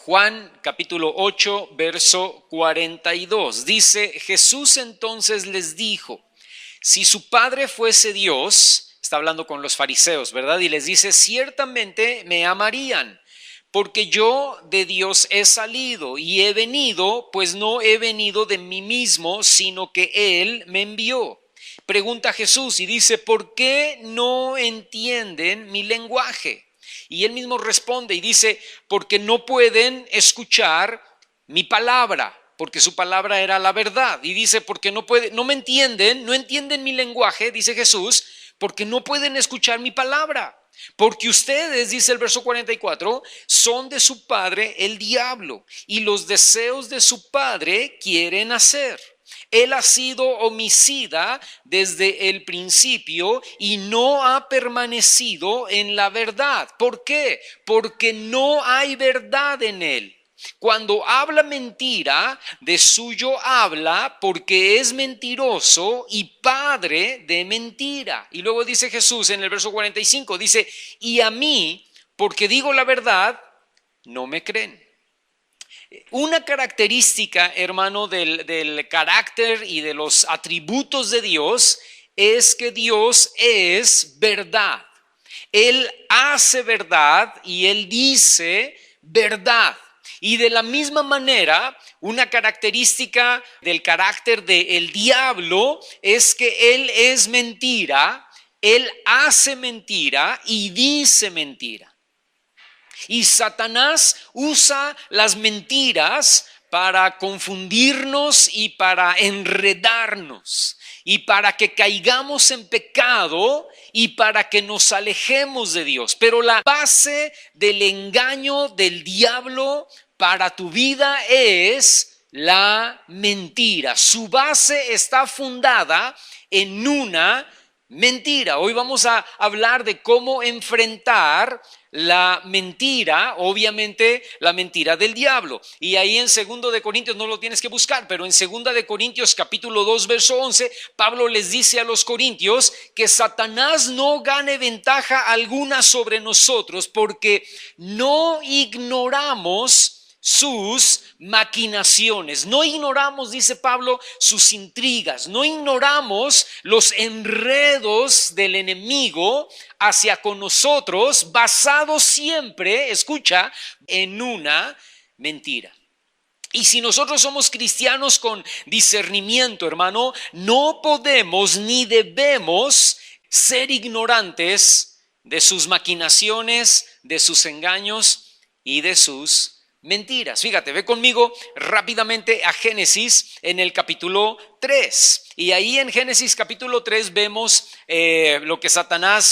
Juan capítulo 8, verso 42. Dice, Jesús entonces les dijo, si su Padre fuese Dios, está hablando con los fariseos, ¿verdad? Y les dice, ciertamente me amarían, porque yo de Dios he salido y he venido, pues no he venido de mí mismo, sino que Él me envió. Pregunta Jesús y dice, ¿por qué no entienden mi lenguaje? Y él mismo responde y dice, porque no pueden escuchar mi palabra, porque su palabra era la verdad. Y dice, porque no me entienden, no entienden mi lenguaje, dice Jesús, porque no pueden escuchar mi palabra. Porque ustedes, dice el verso 44, son de su padre el diablo, y los deseos de su padre quieren hacer. Él ha sido homicida desde el principio y no ha permanecido en la verdad. ¿Por qué? Porque no hay verdad en él. Cuando habla mentira, de suyo habla porque es mentiroso y padre de mentira. Y luego dice Jesús en el verso 45, dice, y a mí, porque digo la verdad, no me creen. Una característica, hermano, del carácter y de los atributos de Dios es que Dios es verdad. Él hace verdad y Él dice verdad. Y de la misma manera, una característica del carácter del diablo es que Él es mentira, Él hace mentira y dice mentira. Y Satanás usa las mentiras para confundirnos y para enredarnos y para que caigamos en pecado y para que nos alejemos de Dios. Pero la base del engaño del diablo para tu vida es la mentira. Su base está fundada en una mentira. Hoy vamos a hablar de cómo enfrentar la mentira, obviamente la mentira del diablo. Y ahí en 2 de Corintios, no lo tienes que buscar, pero en 2 de Corintios capítulo 2 verso 11, Pablo les dice a los corintios que Satanás no gane ventaja alguna sobre nosotros porque no ignoramos sus maquinaciones. No ignoramos, dice Pablo, sus intrigas. No ignoramos los enredos del enemigo hacia con nosotros, basados siempre, escucha, en una mentira. Y si nosotros somos cristianos con discernimiento, hermano, no podemos ni debemos ser ignorantes de sus maquinaciones, de sus engaños y de sus mentiras. Fíjate, ve conmigo rápidamente a Génesis en el capítulo 3. Y ahí en Génesis capítulo 3 vemos lo que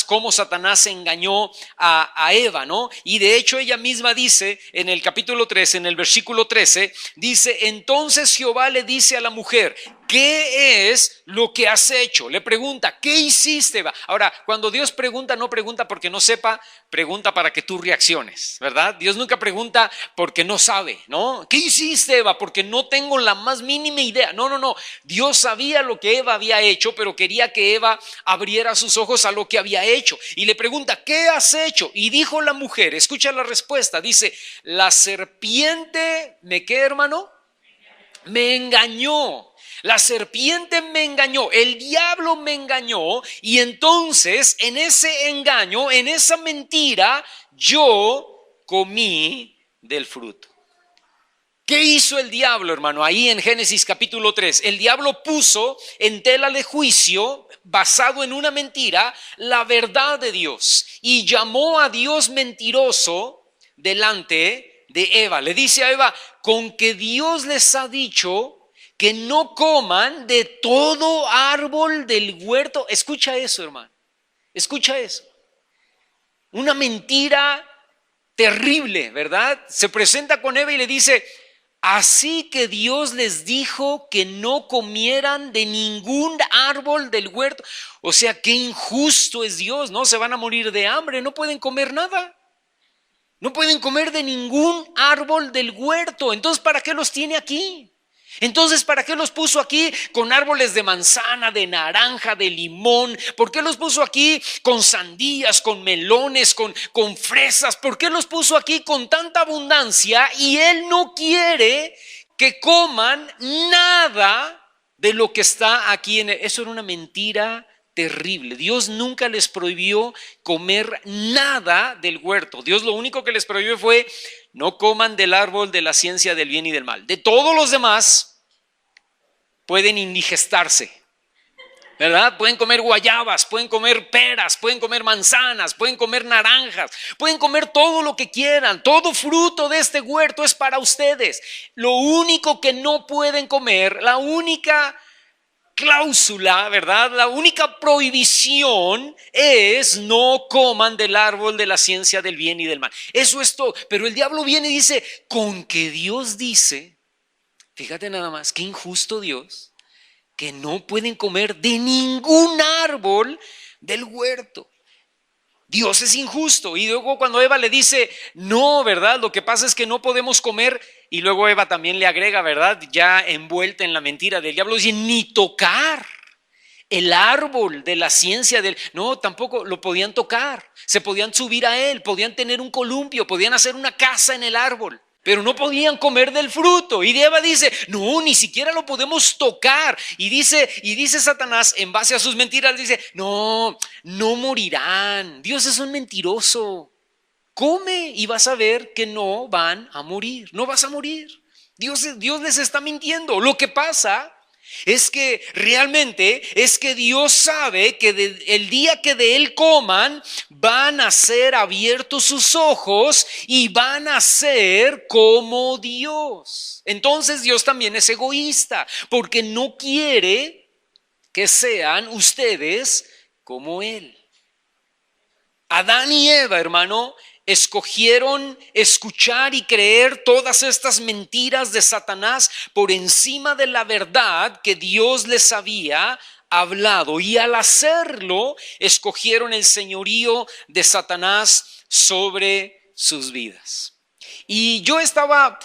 cómo Satanás engañó a Eva, ¿no? Y de hecho ella misma dice en el capítulo 3, en el versículo 13, dice, entonces Jehová le dice a la mujer, ¿qué es lo que has hecho? Le pregunta, ¿qué hiciste, Eva? Ahora, cuando Dios pregunta, no pregunta porque no sepa, pregunta para que tú reacciones, ¿verdad? Dios nunca pregunta porque no sabe, ¿no? ¿Qué hiciste, Eva? Porque no tengo la más mínima idea. No. Dios sabía lo que Eva había hecho, pero quería que Eva abriera sus ojos a lo que había hecho. Y le pregunta, ¿qué has hecho? Y dijo la mujer, escucha la respuesta, dice, la serpiente, ¿qué, hermano? Me engañó. La serpiente me engañó, el diablo me engañó y entonces en ese engaño, en esa mentira, yo comí del fruto. ¿Qué hizo el diablo, hermano? Ahí en Génesis capítulo 3, el diablo puso en tela de juicio, basado en una mentira, la verdad de Dios y llamó a Dios mentiroso delante de Eva. Le dice a Eva, con que Dios les ha dicho que no coman de todo árbol del huerto. Escucha eso, hermano. Escucha eso. Una mentira terrible, ¿verdad? Se presenta con Eva y le dice, así que Dios les dijo que no comieran de ningún árbol del huerto. O sea, qué injusto es Dios, ¿no? Se van a morir de hambre, no pueden comer nada. No pueden comer de ningún árbol del huerto. Entonces, ¿para qué los tiene aquí? Entonces, ¿para qué los puso aquí con árboles de manzana, de naranja, de limón? ¿Por qué los puso aquí con sandías, con melones, con fresas? ¿Por qué los puso aquí con tanta abundancia? Y Él no quiere que coman nada de lo que está aquí. Eso era una mentira terrible. Dios nunca les prohibió comer nada del huerto. Dios lo único que les prohibió fue: no coman del árbol de la ciencia del bien y del mal. De todos los demás pueden indigestarse, ¿verdad? Pueden comer guayabas, pueden comer peras, pueden comer manzanas, pueden comer naranjas, pueden comer todo lo que quieran. Todo fruto de este huerto es para ustedes. Lo único que no pueden comer, la única cláusula, ¿verdad? La única prohibición es: no coman del árbol de la ciencia del bien y del mal. Eso es todo. Pero el diablo viene y dice: con que Dios dice, fíjate nada más, qué injusto Dios, que no pueden comer de ningún árbol del huerto. Dios es injusto. Y luego cuando Eva le dice: no, ¿verdad? Lo que pasa es que no podemos comer. Y luego Eva también le agrega, ¿verdad? Ya envuelta en la mentira del diablo, dice: ni tocar el árbol de la ciencia del... No, tampoco lo podían tocar. Se podían subir a él, podían tener un columpio, podían hacer una casa en el árbol, pero no podían comer del fruto. Y Eva dice: no, ni siquiera lo podemos tocar. Y dice Satanás, en base a sus mentiras, dice: no morirán. Dios es un mentiroso. Come y vas a ver que no van a morir. No vas a morir. Dios les está mintiendo. Lo que pasa es que realmente es que Dios sabe que el día que de Él coman, van a ser abiertos sus ojos y van a ser como Dios. Entonces Dios también es egoísta, porque no quiere que sean ustedes como Él. Adán y Eva, hermano, escogieron escuchar y creer todas estas mentiras de Satanás por encima de la verdad que Dios les había hablado. Y al hacerlo, escogieron el señorío de Satanás sobre sus vidas. Y yo estaba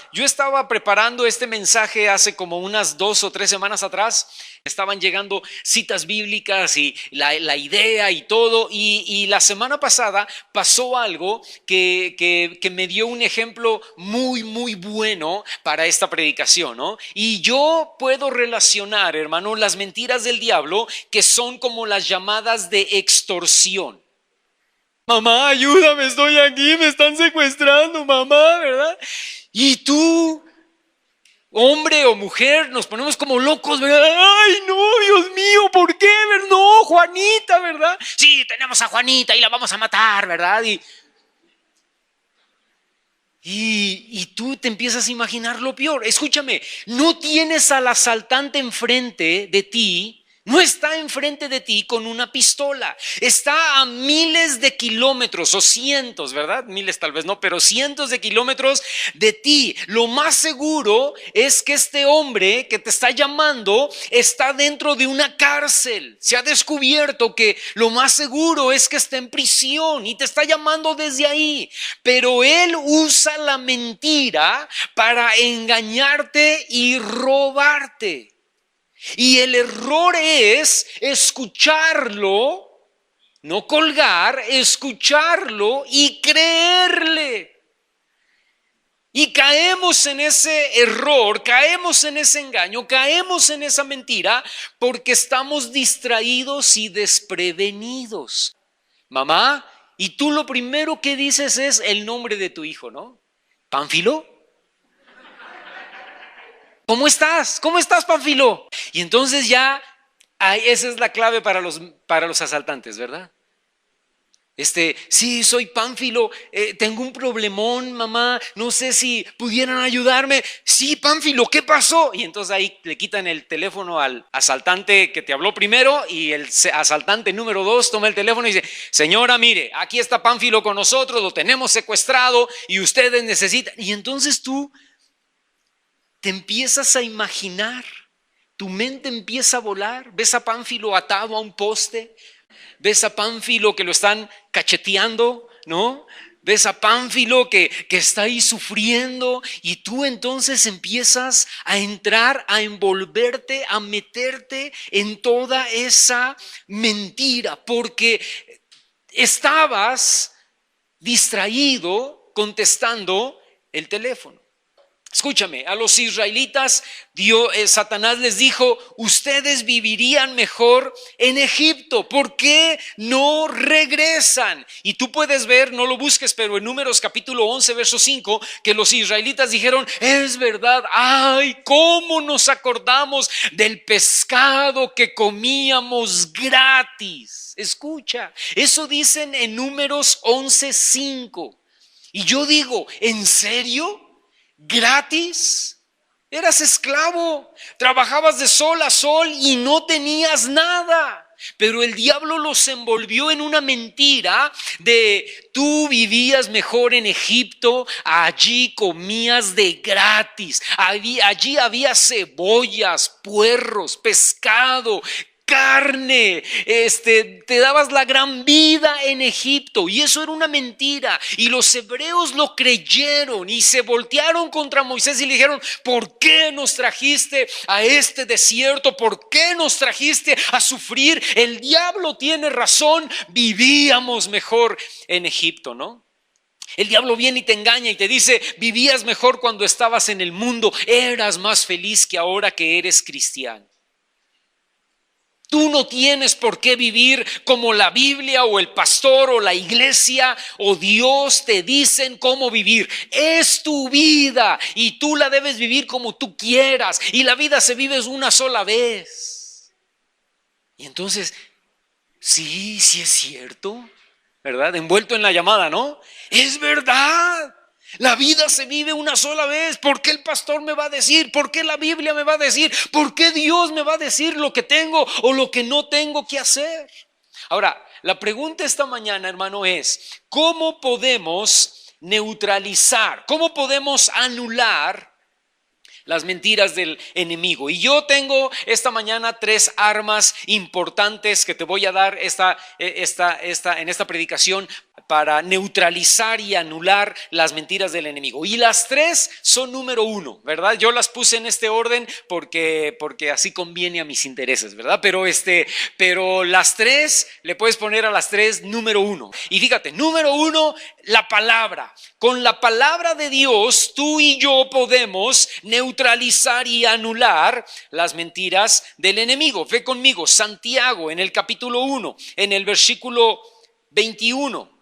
preparando este mensaje hace como unas 2 o 3 semanas atrás. Estaban llegando citas bíblicas y la idea y todo. Y la semana pasada pasó algo que me dio un ejemplo muy, muy bueno para esta predicación, ¿no? Y yo puedo relacionar, hermano, las mentiras del diablo, que son como las llamadas de extorsión. Mamá, ayúdame, estoy aquí, me están secuestrando, mamá, ¿verdad? Y tú, hombre o mujer, nos ponemos como locos, ¿verdad? Ay, no, Dios mío, ¿por qué? No, Juanita, ¿verdad? Sí, tenemos a Juanita y la vamos a matar, ¿verdad? Y tú te empiezas a imaginar lo peor. Escúchame, no tienes al asaltante enfrente de ti. No está enfrente de ti con una pistola. Está a miles de kilómetros o cientos, ¿verdad? Miles tal vez no, pero cientos de kilómetros de ti. Lo más seguro es que este hombre que te está llamando está dentro de una cárcel. Se ha descubierto que lo más seguro es que está en prisión y te está llamando desde ahí. Pero él usa la mentira para engañarte y robarte. Y el error es escucharlo, no colgar, escucharlo y creerle. Y caemos en ese error, caemos en ese engaño, caemos en esa mentira porque estamos distraídos y desprevenidos. Mamá, y tú lo primero que dices es el nombre de tu hijo, ¿no? ¿Pánfilo? ¿Cómo estás? ¿Cómo estás, Pánfilo? Y entonces ya, esa es la clave para los asaltantes, ¿verdad? Sí, soy Pánfilo, tengo un problemón, mamá, no sé si pudieran ayudarme. Sí, Pánfilo, ¿qué pasó? Y entonces ahí le quitan el teléfono al asaltante que te habló primero y el asaltante número 2 toma el teléfono y dice: señora, mire, aquí está Pánfilo con nosotros, lo tenemos secuestrado y ustedes necesitan. Y entonces tú te empiezas a imaginar, tu mente empieza a volar, ves a Pánfilo atado a un poste, ves a Pánfilo que lo están cacheteando, ¿no? Ves a Pánfilo que está ahí sufriendo y tú entonces empiezas a entrar, a envolverte, a meterte en toda esa mentira porque estabas distraído contestando el teléfono. Escúchame, a los israelitas Satanás les dijo, ustedes vivirían mejor en Egipto, ¿por qué no regresan? Y tú puedes ver, no lo busques, pero en Números capítulo 11, verso 5, que los israelitas dijeron, es verdad, ay, cómo nos acordamos del pescado que comíamos gratis. Escucha, eso dicen en Números 11, 5. Y yo digo, ¿en serio? ¿Gratis? Eras esclavo, trabajabas de sol a sol y no tenías nada. Pero el diablo los envolvió en una mentira de tú vivías mejor en Egipto, allí comías de gratis, allí había cebollas, puerros, pescado, carne, te dabas la gran vida en Egipto y eso era una mentira y los hebreos lo creyeron y se voltearon contra Moisés y le dijeron, ¿por qué nos trajiste a este desierto? ¿Por qué nos trajiste a sufrir? El diablo tiene razón, vivíamos mejor en Egipto, ¿no? El diablo viene y te engaña y te dice, vivías mejor cuando estabas en el mundo, eras más feliz que ahora que eres cristiano. Tú no tienes por qué vivir como la Biblia o el pastor o la iglesia o Dios te dicen cómo vivir. Es tu vida y tú la debes vivir como tú quieras. Y la vida se vive una sola vez. Y entonces, sí es cierto, ¿verdad? Envuelto en la llamada, ¿no? Es verdad. La vida se vive una sola vez. ¿Por qué el pastor me va a decir? ¿Por qué la Biblia me va a decir? ¿Por qué Dios me va a decir lo que tengo o lo que no tengo que hacer? Ahora, la pregunta esta mañana, hermano, es ¿cómo podemos neutralizar? ¿Cómo podemos anular las mentiras del enemigo? Y yo tengo esta mañana 3 armas importantes que te voy a dar en esta predicación para neutralizar y anular las mentiras del enemigo. Y las 3 son número 1, ¿verdad? Yo las puse en este orden porque así conviene a mis intereses, ¿verdad? Pero las 3, le puedes poner a las 3 número 1. Y fíjate, número 1, la palabra. Con la palabra de Dios, tú y yo podemos neutralizar y anular las mentiras del enemigo. Ve conmigo, Santiago, en el capítulo 1, en el versículo 21.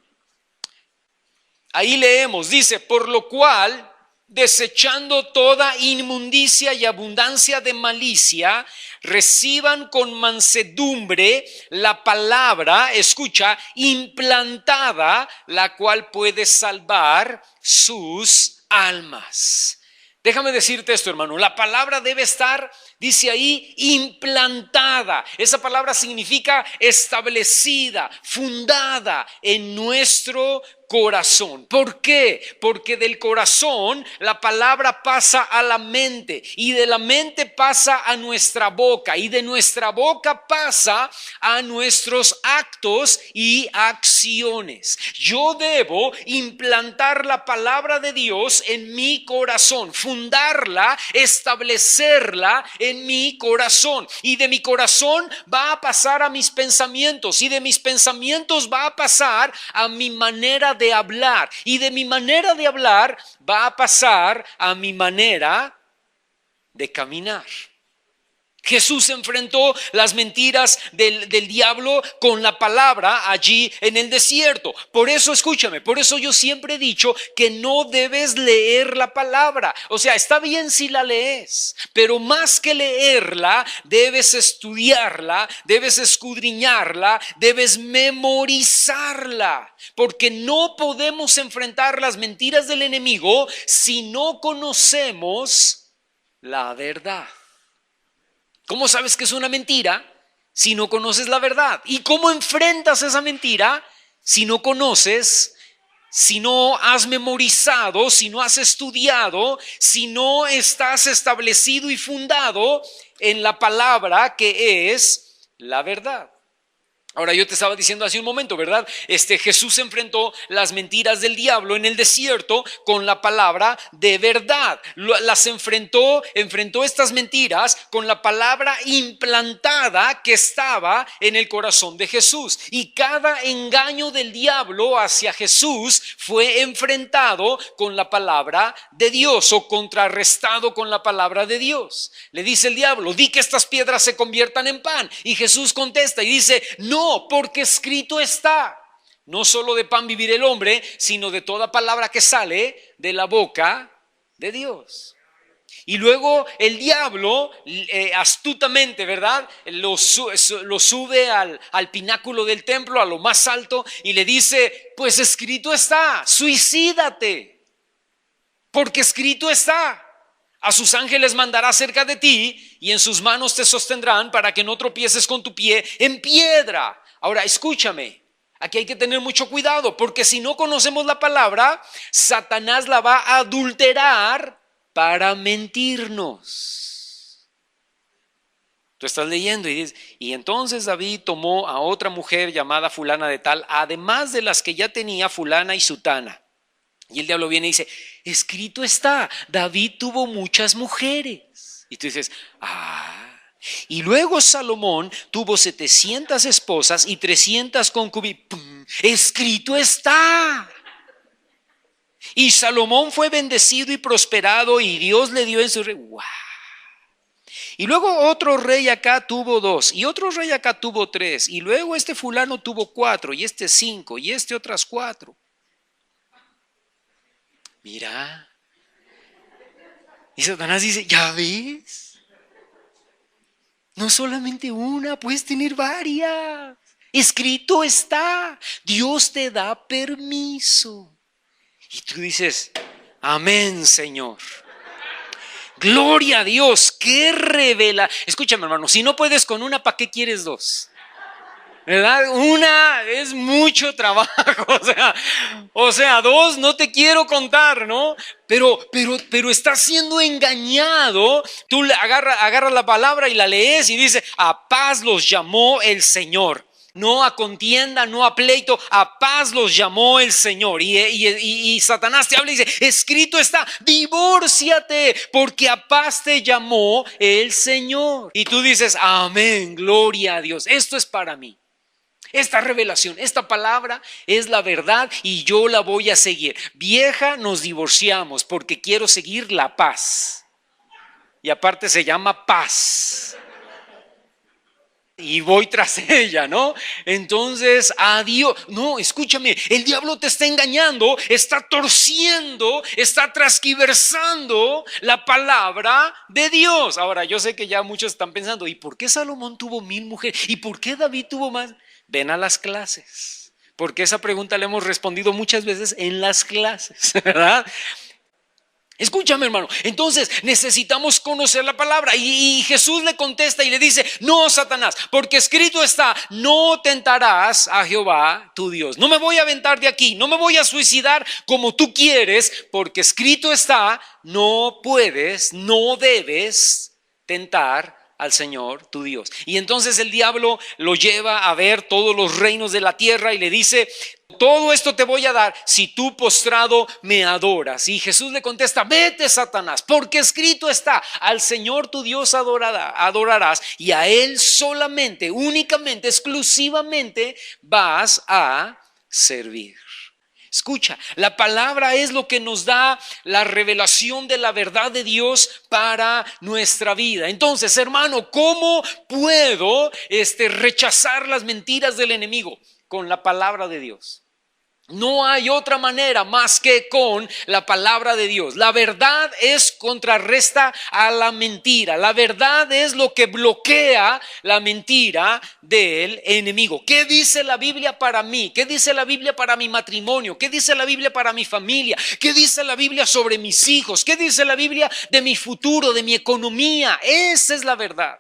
Ahí leemos, dice, por lo cual, desechando toda inmundicia y abundancia de malicia, reciban con mansedumbre la palabra, escucha, implantada, la cual puede salvar sus almas. Déjame decirte esto, hermano, la palabra debe estar, dice ahí, implantada. Esa palabra significa establecida, fundada en nuestro corazón. ¿Por qué? Porque del corazón la palabra pasa a la mente y de la mente pasa a nuestra boca y de nuestra boca pasa a nuestros actos y acciones. Yo debo implantar la palabra de Dios en mi corazón, fundarla, establecerla en mi corazón y de mi corazón va a pasar a mis pensamientos y de mis pensamientos va a pasar a mi manera de hablar y de mi manera de hablar va a pasar a mi manera de caminar. Jesús enfrentó las mentiras del diablo con la palabra allí en el desierto. Por eso, escúchame, por eso yo siempre he dicho que no debes leer la palabra. O sea, está bien si la lees, pero más que leerla, debes estudiarla, debes escudriñarla, debes memorizarla. Porque no podemos enfrentar las mentiras del enemigo si no conocemos la verdad. ¿Cómo sabes que es una mentira si no conoces la verdad? ¿Y cómo enfrentas esa mentira si no conoces, si no has memorizado, si no has estudiado, si no estás establecido y fundado en la palabra que es la verdad? Ahora yo te estaba diciendo hace un momento, ¿verdad? Jesús enfrentó las mentiras del diablo en el desierto con la palabra de verdad. Las enfrentó estas mentiras con la palabra implantada que estaba en el corazón de Jesús. Y cada engaño del diablo hacia Jesús fue enfrentado con la palabra de Dios o contrarrestado con la palabra de Dios. Le dice el diablo, di que estas piedras se conviertan en pan. Y Jesús contesta y dice, no, porque escrito está, no solo de pan vivir el hombre, sino de toda palabra que sale de la boca de Dios. Y luego el diablo astutamente, ¿verdad? Lo sube al pináculo del templo, a lo más alto, y le dice, pues escrito está, suicídate, porque escrito está. A sus ángeles mandará cerca de ti y en sus manos te sostendrán para que no tropieces con tu pie en piedra. Ahora, escúchame, aquí hay que tener mucho cuidado, porque si no conocemos la palabra, Satanás la va a adulterar para mentirnos. Tú estás leyendo y dices, y entonces David tomó a otra mujer llamada fulana de tal, además de las que ya tenía fulana y sutana. Y el diablo viene y dice, escrito está, David tuvo muchas mujeres. Y tú dices, y luego Salomón tuvo 700 esposas y 300 concubinas. Escrito está. Y Salomón fue bendecido y prosperado y Dios le dio en su rey. ¡Wow! Y luego otro rey acá tuvo 2 y otro rey acá tuvo 3 y luego este fulano tuvo 4 y este 5 y este otras 4. Mira. Y Satanás dice, ¿ya ves? No solamente una, puedes tener varias. Escrito está. Dios te da permiso. Y tú dices, amén, Señor. Gloria a Dios, qué revela. Escúchame, hermano, si no puedes con una, ¿para qué quieres 2? ¿Verdad? Una es mucho trabajo, o sea, 2 no te quiero contar, ¿no? Pero estás siendo engañado. Tú agarras la palabra y la lees y dice, a paz los llamó el Señor. No a contienda, no a pleito, a paz los llamó el Señor. Y Satanás te habla y dice, escrito está, divórciate, porque a paz te llamó el Señor. Y tú dices, amén, gloria a Dios, esto es para mí. Esta revelación, esta palabra es la verdad y yo la voy a seguir. Vieja, nos divorciamos porque quiero seguir la paz. Y aparte se llama paz. Y voy tras ella, ¿no? Entonces, adiós. No, escúchame, el diablo te está engañando, está torciendo, está transquiversando la palabra de Dios. Ahora, yo sé que ya muchos están pensando, ¿y por qué Salomón tuvo 1000 mujeres? ¿Y por qué David tuvo más? Ven a las clases, porque esa pregunta la hemos respondido muchas veces en las clases, ¿verdad? Escúchame, hermano, entonces necesitamos conocer la palabra y Jesús le contesta y le dice, no, Satanás, porque escrito está, no tentarás a Jehová tu Dios. No me voy a aventar de aquí, no me voy a suicidar como tú quieres, porque escrito está, no puedes, no debes tentar al Señor tu Dios. Y entonces el diablo lo lleva a ver todos los reinos de la tierra y le dice, todo esto te voy a dar si tú postrado me adoras. Y Jesús le contesta, vete, Satanás, porque escrito está, al Señor tu Dios adorarás y a Él solamente, únicamente, exclusivamente vas a servir. Escucha, la palabra es lo que nos da la revelación de la verdad de Dios para nuestra vida. Entonces, hermano, ¿cómo puedo rechazar las mentiras del enemigo? Con la palabra de Dios. No hay otra manera más que con la palabra de Dios. La verdad es contrarresta a la mentira. La verdad es lo que bloquea la mentira del enemigo. ¿Qué dice la Biblia para mí? ¿Qué dice la Biblia para mi matrimonio? ¿Qué dice la Biblia para mi familia? ¿Qué dice la Biblia sobre mis hijos? ¿Qué dice la Biblia de mi futuro, de mi economía? Esa es la verdad.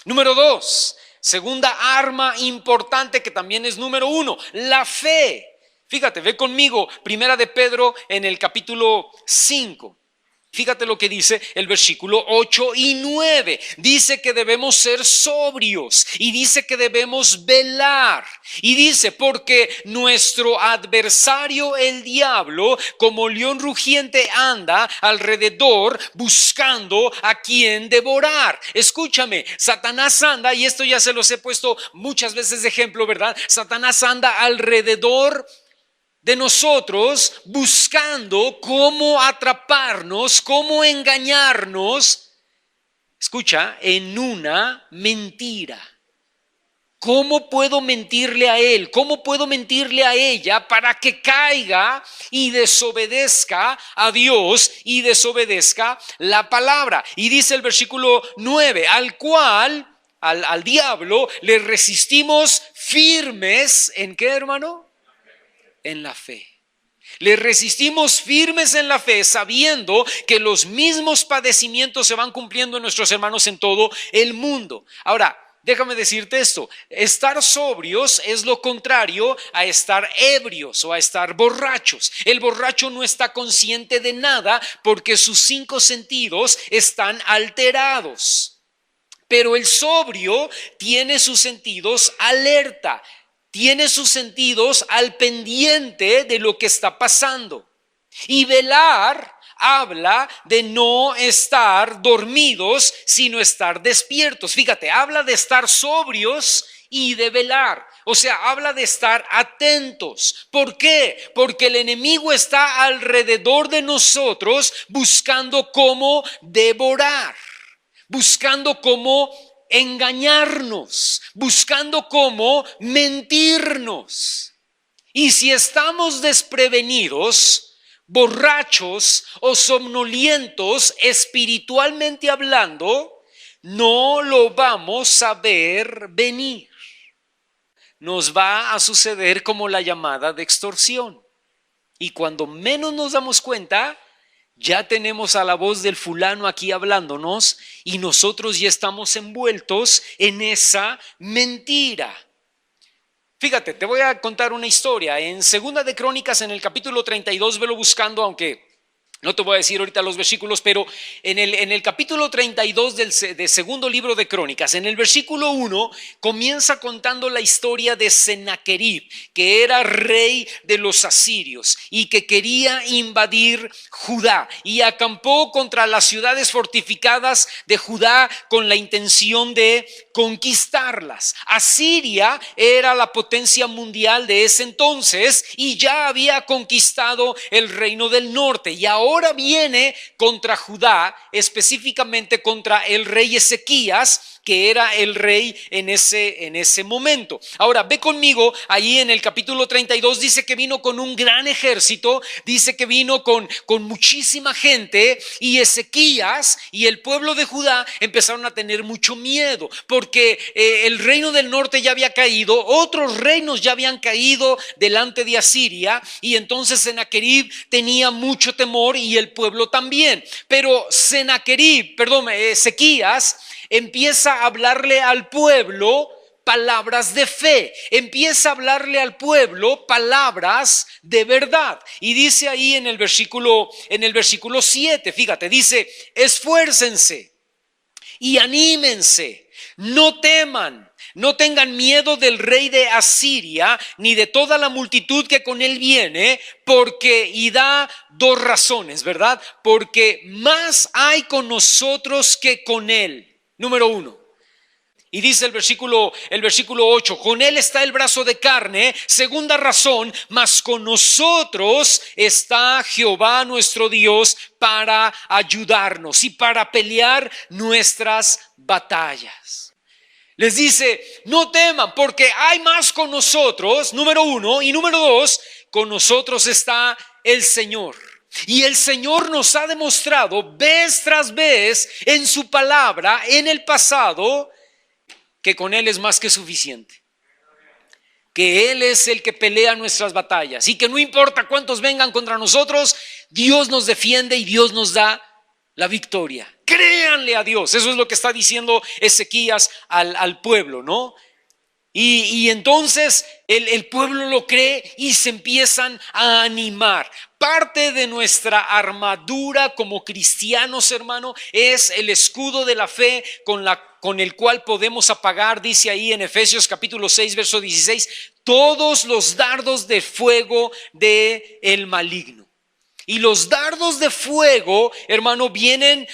Número 2. Segunda arma importante que también es número 1, la fe. Fíjate, ve conmigo, Primera de Pedro en el capítulo 5. Fíjate lo que dice el versículo 8 y 9. Dice que debemos ser sobrios y dice que debemos velar. Y dice, porque nuestro adversario el diablo, como león rugiente, anda alrededor buscando a quien devorar. Escúchame, Satanás anda, y esto ya se los he puesto muchas veces de ejemplo, ¿verdad? Satanás anda alrededor de nosotros buscando cómo atraparnos, cómo engañarnos, escucha, en una mentira. ¿Cómo puedo mentirle a él? ¿Cómo puedo mentirle a ella para que caiga y desobedezca a Dios y desobedezca la palabra? Y dice el versículo 9, al diablo le resistimos firmes, ¿en qué, hermano? En la fe. Le resistimos firmes en la fe, sabiendo que los mismos padecimientos se van cumpliendo en nuestros hermanos en todo el mundo. Ahora, déjame decirte esto, estar sobrios es lo contrario a estar ebrios o a estar borrachos. El borracho no está consciente de nada porque sus 5 sentidos están alterados. Pero el sobrio tiene sus sentidos alerta. Tiene sus sentidos al pendiente de lo que está pasando. Y velar habla de no estar dormidos, sino estar despiertos. Fíjate, habla de estar sobrios y de velar. O sea, habla de estar atentos. ¿Por qué? Porque el enemigo está alrededor de nosotros buscando cómo devorar, buscando cómo engañarnos, buscando cómo mentirnos. Y si estamos desprevenidos, borrachos o somnolientos, espiritualmente hablando, no lo vamos a ver venir. Nos va a suceder como la llamada de extorsión. Y cuando menos nos damos cuenta, ya tenemos a la voz del fulano aquí hablándonos y nosotros ya estamos envueltos en esa mentira. Fíjate, te voy a contar una historia. En Segunda de Crónicas, en el capítulo 32, velo buscando, aunque no te voy a decir ahorita los versículos, pero en el capítulo 32 de segundo libro de Crónicas, en el versículo 1, comienza contando la historia de Sennacherib, que era rey de los asirios y que quería invadir Judá y acampó contra las ciudades fortificadas de Judá con la intención de conquistarlas. Asiria era la potencia mundial de ese entonces y ya había conquistado el reino del norte y ahora viene contra Judá, específicamente contra el rey Ezequías, que era el rey en ese momento. Ahora ve conmigo, ahí en el capítulo 32 dice que vino con un gran ejército, dice que vino con muchísima gente, y Ezequías y el pueblo de Judá empezaron a tener mucho miedo, porque el reino del norte ya había caído, otros reinos ya habían caído delante de Asiria, y entonces Sennacherib tenía mucho temor y el pueblo también. Pero Ezequías empieza a hablarle al pueblo palabras de fe, empieza a hablarle al pueblo palabras de verdad. Y dice ahí en el versículo 7, fíjate, dice: esfuércense y anímense, no teman, no tengan miedo del rey de Asiria, ni de toda la multitud que con él viene, y da 2 razones, ¿verdad? Porque más hay con nosotros que con él. Número 1. Y dice el versículo 8, con él está el brazo de carne. Segunda razón, mas con nosotros está Jehová nuestro Dios para ayudarnos y para pelear nuestras batallas. Les dice, no teman porque hay más con nosotros, número 1, y número 2, con nosotros está el Señor. Y el Señor nos ha demostrado vez tras vez en su palabra, en el pasado, que con Él es más que suficiente. Que Él es el que pelea nuestras batallas y que no importa cuántos vengan contra nosotros, Dios nos defiende y Dios nos da la victoria. Créanle a Dios. Eso es lo que está diciendo Ezequías al pueblo, ¿no? Y entonces el pueblo lo cree y se empiezan a animar. Parte de nuestra armadura como cristianos, hermano, es el escudo de la fe con el cual podemos apagar, dice ahí en Efesios capítulo 6, verso 16, todos los dardos de fuego del maligno. Y los dardos de fuego, hermano, vienen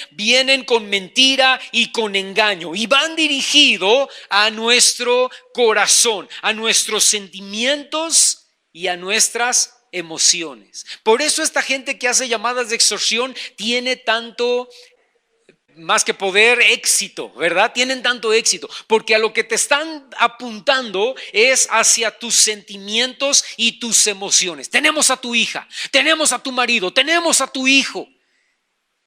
con mentira y con engaño. Y van dirigidos a nuestro corazón, a nuestros sentimientos y a nuestras emociones. Por eso esta gente que hace llamadas de extorsión tiene tanto, más que poder, éxito, ¿verdad? Tienen tanto éxito, porque a lo que te están apuntando es hacia tus sentimientos y tus emociones. Tenemos a tu hija, tenemos a tu marido, tenemos a tu hijo,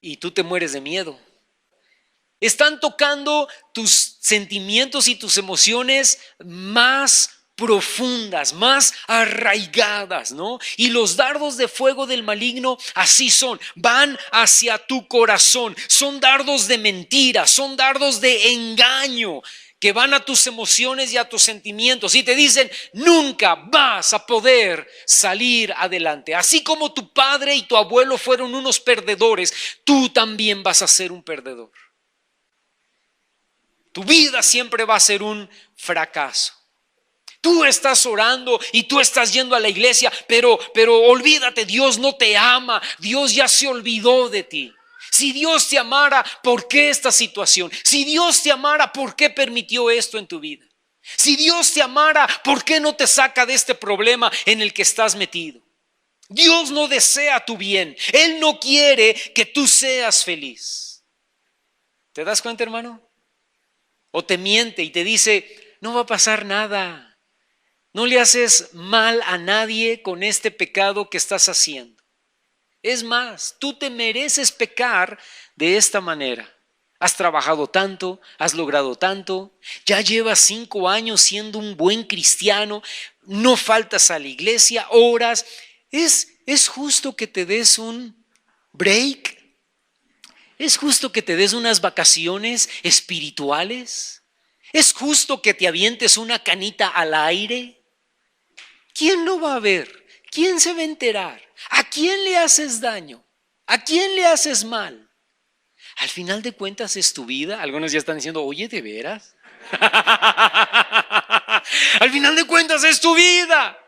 y tú te mueres de miedo. Están tocando tus sentimientos y tus emociones más profundas, más arraigadas, ¿no? Y los dardos de fuego del maligno así son, van hacia tu corazón, son dardos de mentira, son dardos de engaño que van a tus emociones y a tus sentimientos y te dicen, nunca vas a poder salir adelante. Así como tu padre y tu abuelo fueron unos perdedores, tú también vas a ser un perdedor. Tu vida siempre va a ser un fracaso. Tú estás orando y tú estás yendo a la iglesia, pero olvídate, Dios no te ama, Dios ya se olvidó de ti. Si Dios te amara, ¿por qué esta situación? Si Dios te amara, ¿por qué permitió esto en tu vida? Si Dios te amara, ¿por qué no te saca de este problema en el que estás metido? Dios no desea tu bien, Él no quiere que tú seas feliz. ¿Te das cuenta, hermano? O te miente y te dice, no va a pasar nada. No le haces mal a nadie con este pecado que estás haciendo. Es más, tú te mereces pecar de esta manera. Has trabajado tanto, has logrado tanto, ya llevas 5 años siendo un buen cristiano, no faltas a la iglesia, oras. ¿Es justo que te des un break? ¿Es justo que te des unas vacaciones espirituales? ¿Es justo que te avientes una canita al aire? ¿Quién lo va a ver? ¿Quién se va a enterar? ¿A quién le haces daño? ¿A quién le haces mal? Al final de cuentas es tu vida. Algunos ya están diciendo, oye, ¿de veras? Al final de cuentas es tu vida.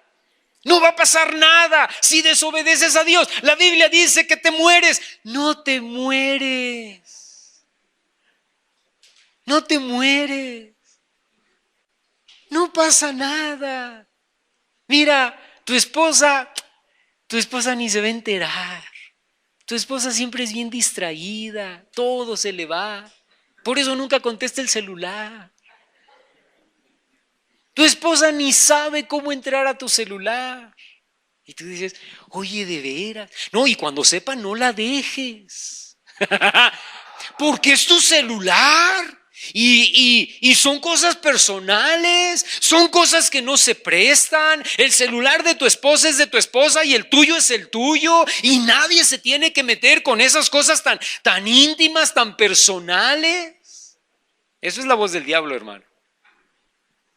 No va a pasar nada si desobedeces a Dios. La Biblia dice que te mueres. No te mueres. No te mueres. No pasa nada. Mira, tu esposa ni se va a enterar. Tu esposa siempre es bien distraída, todo se le va. Por eso nunca contesta el celular. Tu esposa ni sabe cómo entrar a tu celular. Y tú dices, oye, ¿de veras? No, y cuando sepa, no la dejes. Porque es tu celular. Y son cosas personales, son cosas que no se prestan. El celular de tu esposa es de tu esposa y el tuyo es el tuyo, y nadie se tiene que meter con esas cosas tan íntimas, tan personales. Eso es la voz del diablo, hermano.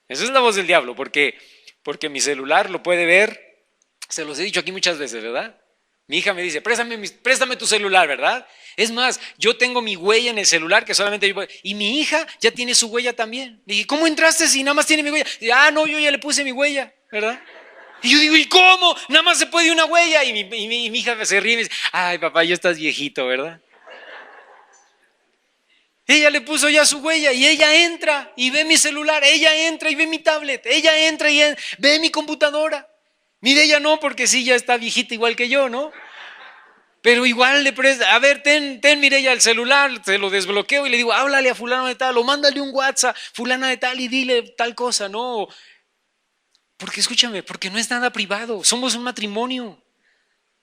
Eso es la voz del diablo, porque mi celular lo puede ver. Se los he dicho aquí muchas veces, ¿verdad? Mi hija me dice, préstame tu celular, ¿verdad? Es más, yo tengo mi huella en el celular que solamente yo puedo. Y mi hija ya tiene su huella también. Dije, ¿cómo entraste si nada más tiene mi huella? Y, no, yo ya le puse mi huella, ¿verdad? Y yo digo, ¿y cómo? Nada más se puede una huella. Y mi hija se ríe y me dice, ay, papá, ya estás viejito, ¿verdad? Ella le puso ya su huella y ella entra y ve mi celular, ella entra y ve mi tablet, ella entra y ve mi computadora. Mire, ella no, porque sí, ya está viejita igual que yo, ¿no? Pero igual le presta, a ver, ten Mireya el celular, se lo desbloqueo y le digo, háblale a fulano de tal, o mándale un WhatsApp, fulana de tal, y dile tal cosa, ¿no? Porque escúchame, porque no es nada privado, somos un matrimonio.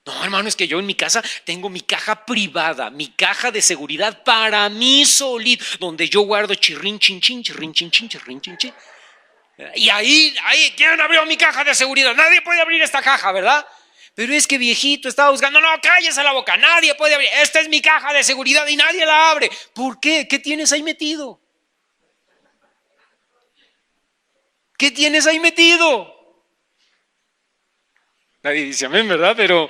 No, hermano, es que yo en mi casa tengo mi caja privada, mi caja de seguridad para mí solito, donde yo guardo chirrin, chin, chin, chirrin, chin, chin, chirrin, chin, chin. Y ahí, ¿quién abrió mi caja de seguridad? Nadie puede abrir esta caja, ¿verdad? Pero es que viejito estaba buscando, no, cállese la boca, nadie puede abrir, esta es mi caja de seguridad y nadie la abre. ¿Por qué? ¿Qué tienes ahí metido? ¿Qué tienes ahí metido? Nadie dice amén, ¿verdad? Pero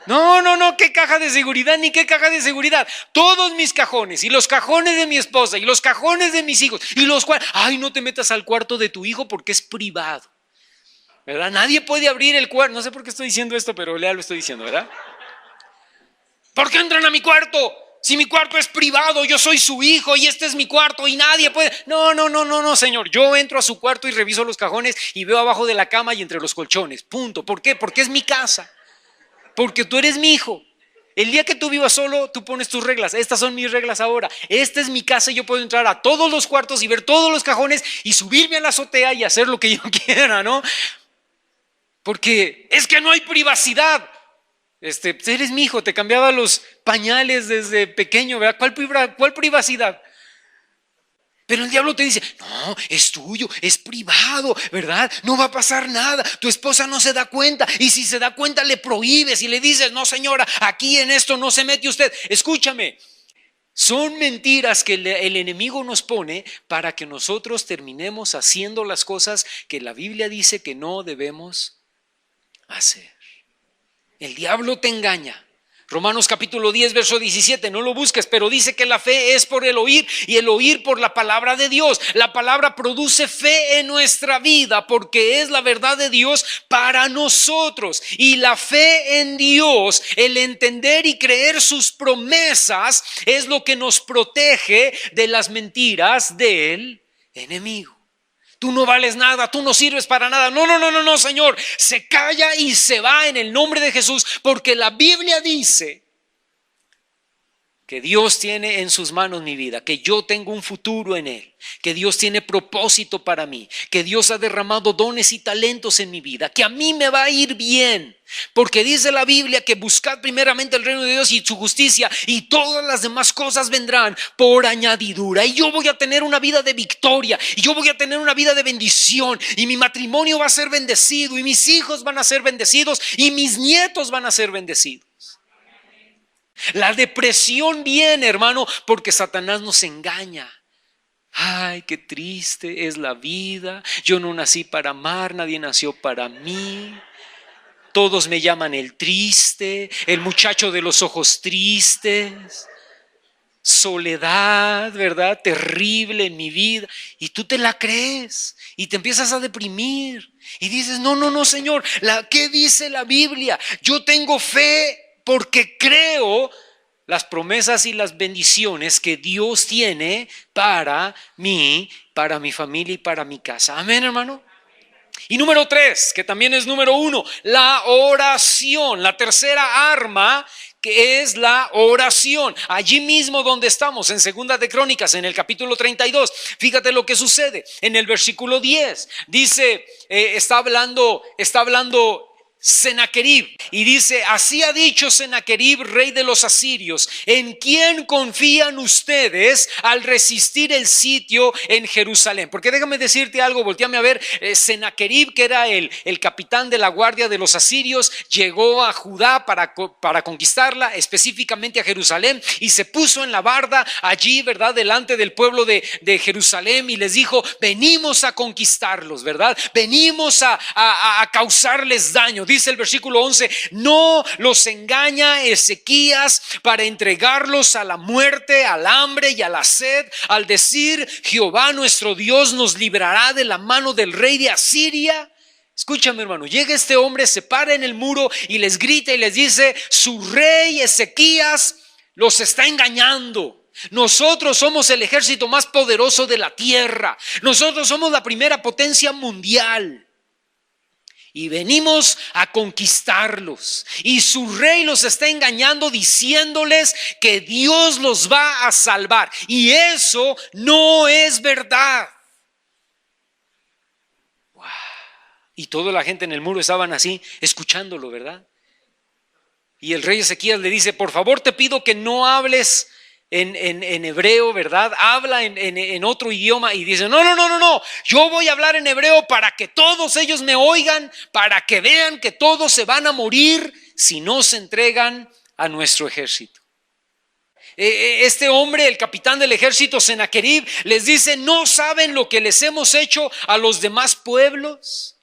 no, ¿qué caja de seguridad ni qué caja de seguridad? Todos mis cajones y los cajones de mi esposa y los cajones de mis hijos y los cuales, ay, no te metas al cuarto de tu hijo porque es privado, ¿verdad? Nadie puede abrir el cuarto. No sé por qué estoy diciendo esto, pero Lea lo estoy diciendo, ¿verdad? ¿Por qué entran a mi cuarto? Si mi cuarto es privado, yo soy su hijo y este es mi cuarto y nadie puede. No, señor. Yo entro a su cuarto y reviso los cajones y veo abajo de la cama y entre los colchones. Punto. ¿Por qué? Porque es mi casa. Porque tú eres mi hijo. El día que tú vivas solo, tú pones tus reglas. Estas son mis reglas ahora. Esta es mi casa y yo puedo entrar a todos los cuartos y ver todos los cajones y subirme a la azotea y hacer lo que yo quiera, ¿no? Porque es que no hay privacidad. Eres mi hijo, te cambiaba los pañales desde pequeño, ¿verdad? ¿Cuál privacidad? Pero el diablo te dice, no, es tuyo, es privado, ¿verdad? No va a pasar nada, tu esposa no se da cuenta y si se da cuenta le prohíbes y le dices, no señora, aquí en esto no se mete usted. Escúchame, son mentiras que el enemigo nos pone para que nosotros terminemos haciendo las cosas que la Biblia dice que no debemos hacer. El diablo te engaña. Romanos capítulo 10, verso 17, no lo busques, pero dice que la fe es por el oír y el oír por la palabra de Dios. La palabra produce fe en nuestra vida porque es la verdad de Dios para nosotros. Y la fe en Dios, el entender y creer sus promesas, es lo que nos protege de las mentiras del enemigo. Tú no vales nada, tú no sirves para nada. No, Señor. Se calla y se va en el nombre de Jesús, porque la Biblia dice que Dios tiene en sus manos mi vida, que yo tengo un futuro en Él, que Dios tiene propósito para mí, que Dios ha derramado dones y talentos en mi vida, que a mí me va a ir bien, porque dice la Biblia que buscad primeramente el reino de Dios y su justicia y todas las demás cosas vendrán por añadidura. Y yo voy a tener una vida de victoria y yo voy a tener una vida de bendición y mi matrimonio va a ser bendecido y mis hijos van a ser bendecidos y mis nietos van a ser bendecidos. La depresión viene, hermano, porque Satanás nos engaña. Ay, qué triste es la vida. Yo no nací para amar, nadie nació para mí. Todos me llaman el triste, el muchacho de los ojos tristes. Soledad, ¿verdad? Terrible en mi vida. Y tú te la crees y te empiezas a deprimir. Y dices, no, Señor, ¿qué dice la Biblia? Yo tengo fe porque creo las promesas y las bendiciones que Dios tiene para mí, para mi familia y para mi casa. Amén, hermano. Y número 3, que también es número 1, la oración. La tercera arma, que es la oración. Allí mismo donde estamos, en Segunda de Crónicas, en el capítulo 32, fíjate lo que sucede. En el versículo 10, dice, está hablando Sennacherib, y dice, así ha dicho Sennacherib, rey de los asirios, ¿en quién confían ustedes al resistir el sitio en Jerusalén? Porque déjame decirte algo, volteame a ver. Sennacherib, que era el capitán de la guardia de los asirios, llegó a Judá para conquistarla, específicamente a Jerusalén, y se puso en la barda allí, ¿verdad?, delante del pueblo de Jerusalén, y les dijo, venimos a conquistarlos, ¿verdad? Venimos a causarles daño. Dice el versículo 11, no los engaña Ezequías para entregarlos a la muerte, al hambre y a la sed, al decir, Jehová nuestro Dios nos librará de la mano del rey de Asiria. Escúchame, hermano, llega este hombre, se para en el muro y les grita y les dice, su rey Ezequías los está engañando. Nosotros somos el ejército más poderoso de la tierra. Nosotros somos la primera potencia mundial. Y venimos a conquistarlos. Y su rey los está engañando diciéndoles que Dios los va a salvar. Y eso no es verdad. Wow. Y toda la gente en el muro estaban así, escuchándolo, ¿verdad? Y el rey Ezequías le dice, por favor te pido que no hables en hebreo, ¿verdad? Habla en otro idioma. Y dice, no, yo voy a hablar en hebreo para que todos ellos me oigan, para que vean que todos se van a morir si no se entregan a nuestro ejército. Este hombre, el capitán del ejército Sennacherib, les dice: ¿no saben lo que les hemos hecho a los demás pueblos?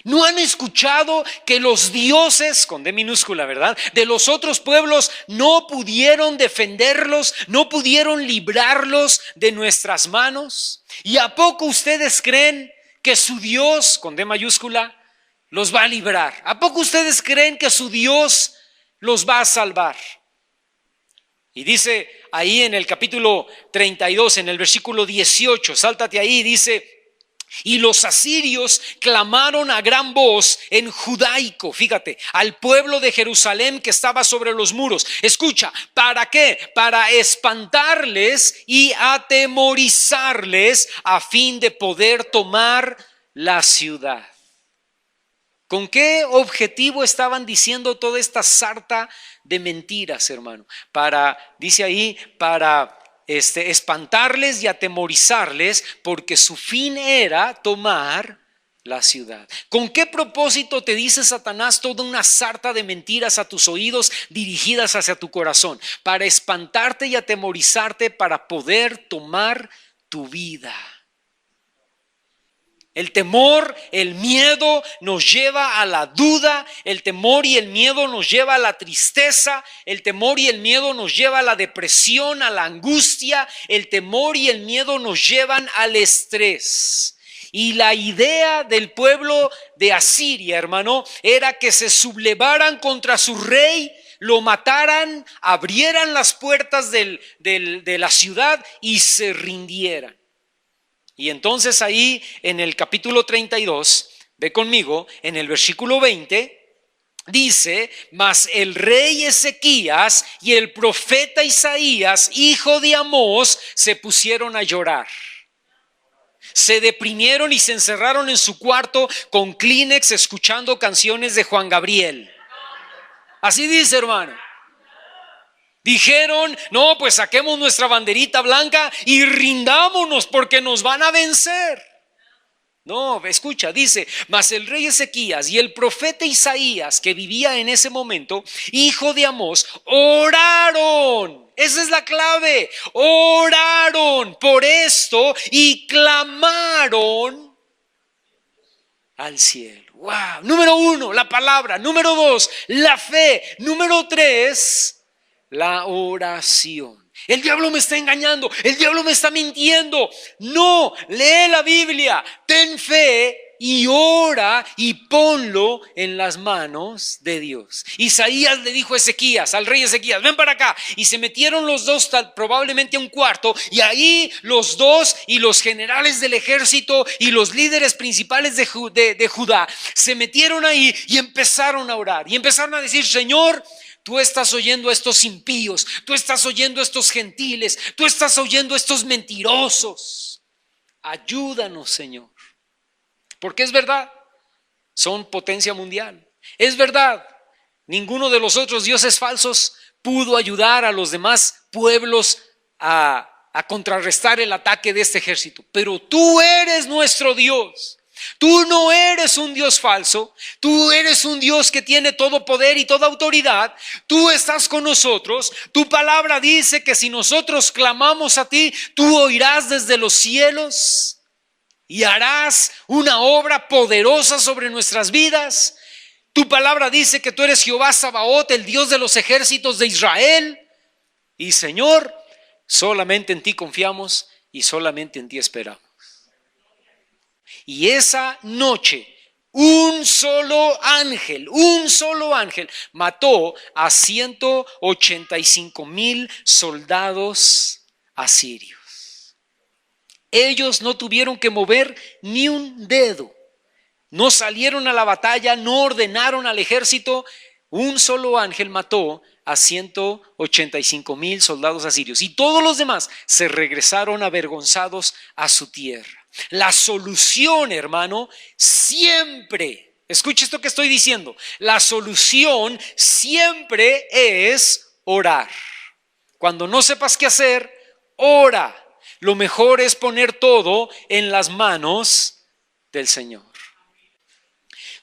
¿No han escuchado que los dioses, con D minúscula, ¿verdad?, de los otros pueblos no pudieron defenderlos, no pudieron librarlos de nuestras manos? ¿Y a poco ustedes creen que su Dios, con D mayúscula, los va a librar? ¿A poco ustedes creen que su Dios los va a salvar? Y dice ahí en el capítulo 32, en el versículo 18, sáltate ahí, dice: y los asirios clamaron a gran voz en judaico, fíjate, al pueblo de Jerusalén que estaba sobre los muros. Escucha, ¿para qué? Para espantarles y atemorizarles a fin de poder tomar la ciudad. ¿Con qué objetivo estaban diciendo toda esta sarta de mentiras, hermano? Dice ahí, para espantarles y atemorizarles, porque su fin era tomar la ciudad. ¿Con qué propósito te dice Satanás toda una sarta de mentiras a tus oídos dirigidas hacia tu corazón? Para espantarte y atemorizarte, para poder tomar tu vida. El temor, el miedo nos lleva a la duda, el temor y el miedo nos lleva a la tristeza, el temor y el miedo nos lleva a la depresión, a la angustia, el temor y el miedo nos llevan al estrés. Y la idea del pueblo de Asiria, hermano, era que se sublevaran contra su rey, lo mataran, abrieran las puertas de la ciudad y se rindieran. Y entonces ahí en el capítulo 32, ve conmigo, en el versículo 20, dice: mas el rey Ezequías y el profeta Isaías, hijo de Amós, se pusieron a llorar. Se deprimieron y se encerraron en su cuarto con Kleenex escuchando canciones de Juan Gabriel. Así dice, hermano. Dijeron: no, pues saquemos nuestra banderita blanca y rindámonos porque nos van a vencer. No, escucha, dice: mas el rey Ezequías y el profeta Isaías, que vivía en ese momento, hijo de Amós, oraron. Esa es la clave. Oraron por esto y clamaron al cielo. Wow. Número 1, la palabra. Número 2, la fe. Número 3, la oración. El diablo me está engañando, el diablo me está mintiendo. No, lee la Biblia, ten fe y ora y ponlo en las manos de Dios. Isaías le dijo a Ezequías, al rey Ezequías: ven para acá. Y se metieron los dos probablemente a un cuarto, y ahí los dos y los generales del ejército y los líderes principales de Judá se metieron ahí y empezaron a orar y empezaron a decir: Señor, tú estás oyendo a estos impíos, tú estás oyendo a estos gentiles, tú estás oyendo a estos mentirosos. Ayúdanos, Señor. Porque es verdad, son potencia mundial. Es verdad, ninguno de los otros dioses falsos pudo ayudar a los demás pueblos a contrarrestar el ataque de este ejército. Pero tú eres nuestro Dios. Tú no eres un Dios falso, tú eres un Dios que tiene todo poder y toda autoridad. Tú estás con nosotros. Tu palabra dice que si nosotros clamamos a ti, tú oirás desde los cielos y harás una obra poderosa sobre nuestras vidas. Tu palabra dice que tú eres Jehová Sabaoth, el Dios de los ejércitos de Israel. Y Señor, solamente en ti confiamos y solamente en ti esperamos. Y esa noche un solo ángel mató a 185,000 soldados asirios. Ellos no tuvieron que mover ni un dedo, no salieron a la batalla, no ordenaron al ejército. Un solo ángel mató a 185,000 soldados asirios, y todos los demás se regresaron avergonzados a su tierra. La solución, hermano, siempre, escucha esto que estoy diciendo, la solución siempre es orar. Cuando no sepas qué hacer, ora. Lo mejor es poner todo en las manos del Señor.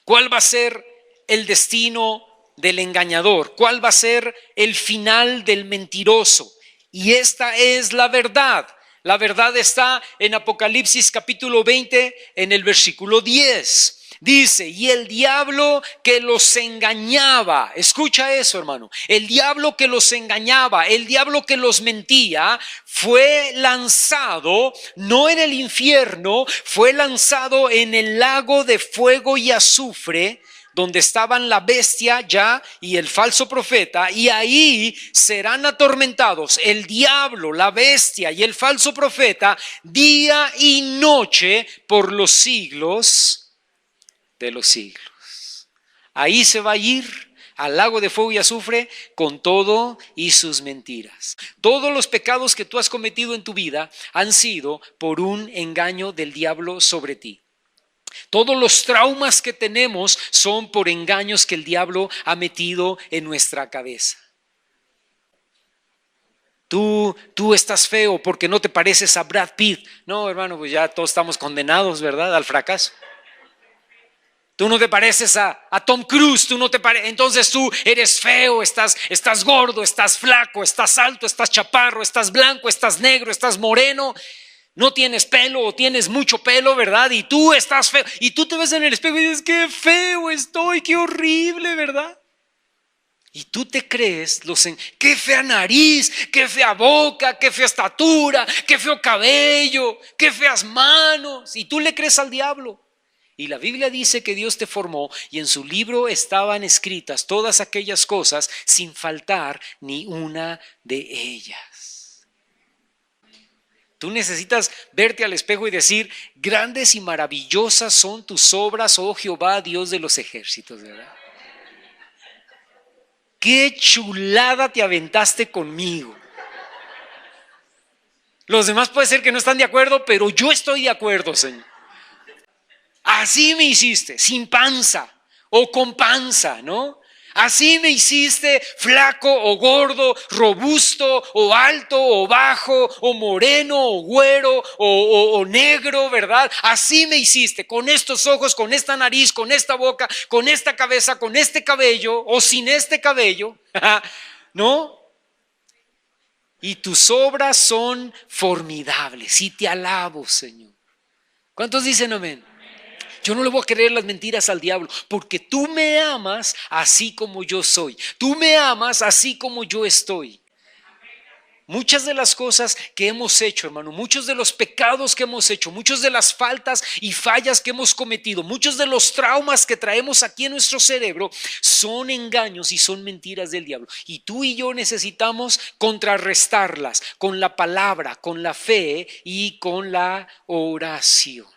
¿Cuál va a ser el destino del engañador? ¿Cuál va a ser el final del mentiroso? Y esta es la verdad. La verdad está en Apocalipsis capítulo 20, en el versículo 10. Dice, y el diablo que los engañaba, escucha eso, hermano, el diablo que los engañaba, el diablo que los mentía, fue lanzado, no en el infierno, fue lanzado en el lago de fuego y azufre, donde estaban la bestia ya y el falso profeta, y ahí serán atormentados el diablo, la bestia y el falso profeta día y noche por los siglos de los siglos. Ahí se va a ir al lago de fuego y azufre con todo y sus mentiras. Todos los pecados que tú has cometido en tu vida han sido por un engaño del diablo sobre ti. Todos los traumas que tenemos son por engaños que el diablo ha metido en nuestra cabeza. Tú estás feo porque no te pareces a Brad Pitt. No, hermano, pues ya todos estamos condenados, ¿verdad?, al fracaso. Tú no te pareces a Tom Cruise, entonces tú eres feo, estás gordo, estás flaco, estás alto, estás chaparro, estás blanco, estás negro, estás moreno, no tienes pelo o tienes mucho pelo, ¿verdad? Y tú estás feo. Y tú te ves en el espejo y dices, qué feo estoy, qué horrible, ¿verdad? Y tú te crees, qué fea nariz, qué fea boca, qué fea estatura, qué feo cabello, qué feas manos. Y tú le crees al diablo. Y la Biblia dice que Dios te formó y en su libro estaban escritas todas aquellas cosas sin faltar ni una de ellas. Tú necesitas verte al espejo y decir, grandes y maravillosas son tus obras, oh Jehová, Dios de los ejércitos, ¿verdad? Qué chulada te aventaste conmigo. Los demás puede ser que no están de acuerdo, pero yo estoy de acuerdo, Señor. Así me hiciste, sin panza o con panza, ¿no? Así me hiciste flaco o gordo, robusto o alto o bajo o moreno o güero o negro, ¿verdad? Así me hiciste, con estos ojos, con esta nariz, con esta boca, con esta cabeza, con este cabello o sin este cabello, ¿no? Y tus obras son formidables y te alabo, Señor. ¿Cuántos dicen amén? Yo no le voy a creer las mentiras al diablo, porque tú me amas así como yo soy. Tú me amas así como yo estoy. Muchas de las cosas que hemos hecho, hermano, muchos de los pecados que hemos hecho, muchas de las faltas y fallas que hemos cometido, muchos de los traumas que traemos aquí en nuestro cerebro son engaños y son mentiras del diablo. Y tú y yo necesitamos contrarrestarlas con la palabra, con la fe y con la oración.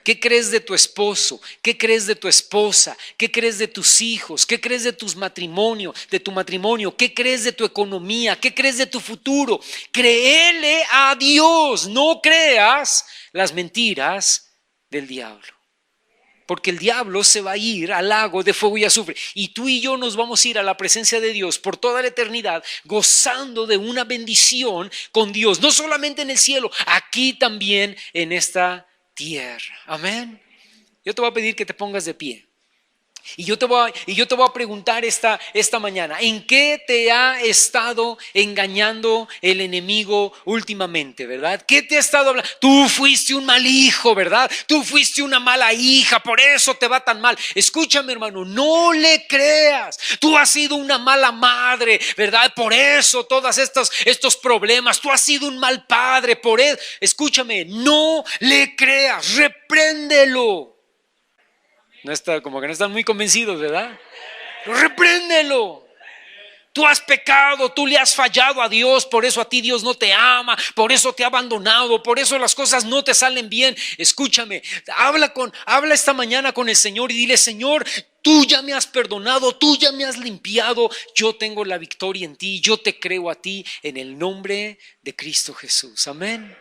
¿Qué crees de tu esposo? ¿Qué crees de tu esposa? ¿Qué crees de tus hijos? ¿Qué crees de tu matrimonio? ¿Qué crees de tu economía? ¿Qué crees de tu futuro? Créele a Dios, no creas las mentiras del diablo. Porque el diablo se va a ir al lago de fuego y azufre. Y tú y yo nos vamos a ir a la presencia de Dios por toda la eternidad, gozando de una bendición con Dios. No solamente en el cielo, aquí también en esta tierra. Amén. Yo te voy a pedir que te pongas de pie. Y yo te voy a preguntar esta mañana, ¿en qué te ha estado engañando el enemigo últimamente, verdad? ¿Qué te ha estado hablando? Tú fuiste un mal hijo, ¿verdad? Tú fuiste una mala hija, por eso te va tan mal. Escúchame, hermano, no le creas. Tú has sido una mala madre, ¿verdad? Por eso todos estos problemas. Tú has sido un mal padre, por eso. Escúchame, no le creas, repréndelo. Como que no están muy convencidos, ¿verdad? Repréndelo. Tú has pecado, tú le has fallado a Dios, por eso a ti Dios no te ama, por eso te ha abandonado, por eso las cosas no te salen bien. Escúchame, habla esta mañana con el Señor y dile, Señor, tú ya me has perdonado, tú ya me has limpiado, yo tengo la victoria en ti, yo te creo a ti en el nombre de Cristo Jesús. Amén.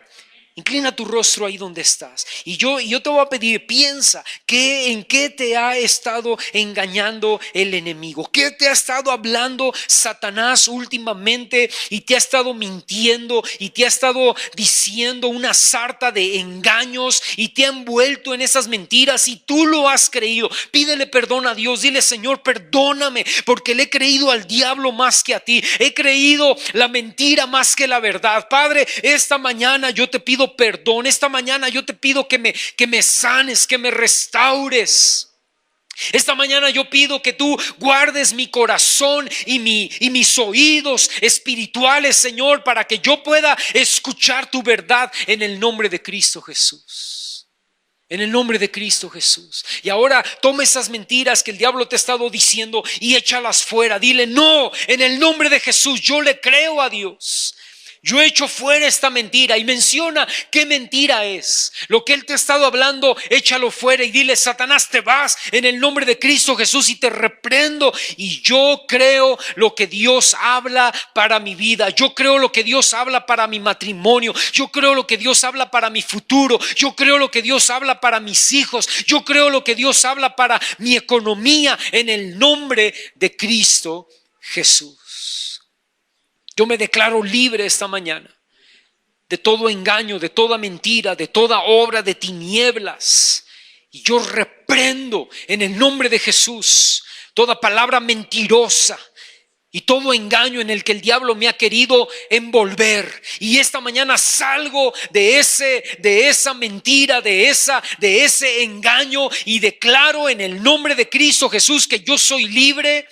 Inclina tu rostro ahí donde estás. Y yo te voy a pedir, piensa en qué te ha estado engañando el enemigo. ¿Qué te ha estado hablando Satanás últimamente y te ha estado mintiendo y te ha estado diciendo una sarta de engaños y te ha envuelto en esas mentiras y tú lo has creído? Pídele perdón a Dios. Dile: Señor, perdóname porque le he creído al diablo más que a ti. He creído la mentira más que la verdad. Padre, esta mañana yo te pido perdón. Esta mañana yo te pido que me sanes, que me restaures. Esta mañana yo pido que tú guardes mi corazón y mis oídos espirituales, Señor, para que yo pueda escuchar tu verdad en el nombre de Cristo Jesús. En el nombre de Cristo Jesús. Y ahora toma esas mentiras que el diablo te ha estado diciendo y échalas fuera. Dile: no, en el nombre de Jesús yo le creo a Dios. Yo he hecho fuera esta mentira. Y menciona qué mentira es. Lo que él te ha estado hablando, échalo fuera y dile: Satanás, te vas en el nombre de Cristo Jesús y te reprendo. Y yo creo lo que Dios habla para mi vida. Yo creo lo que Dios habla para mi matrimonio. Yo creo lo que Dios habla para mi futuro. Yo creo lo que Dios habla para mis hijos. Yo creo lo que Dios habla para mi economía en el nombre de Cristo Jesús. Yo me declaro libre esta mañana de todo engaño, de toda mentira, de toda obra de tinieblas. Y yo reprendo en el nombre de Jesús toda palabra mentirosa y todo engaño en el que el diablo me ha querido envolver. Y esta mañana salgo de esa mentira, de ese engaño, y declaro en el nombre de Cristo Jesús que yo soy libre.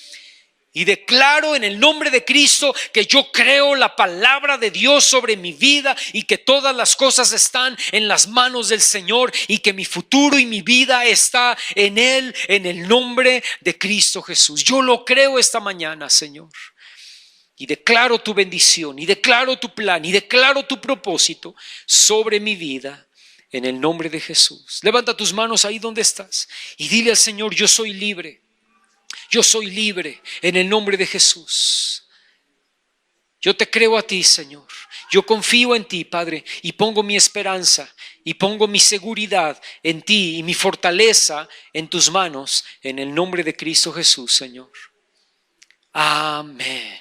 Y declaro en el nombre de Cristo que yo creo la palabra de Dios sobre mi vida y que todas las cosas están en las manos del Señor y que mi futuro y mi vida está en Él, en el nombre de Cristo Jesús. Yo lo creo esta mañana, Señor. Y declaro tu bendición, y declaro tu plan, y declaro tu propósito sobre mi vida en el nombre de Jesús. Levanta tus manos ahí donde estás y dile al Señor: yo soy libre. Yo soy libre en el nombre de Jesús. Yo te creo a ti, Señor. Yo confío en ti, Padre, y pongo mi esperanza y pongo mi seguridad en ti y mi fortaleza en tus manos, en el nombre de Cristo Jesús, Señor. Amén.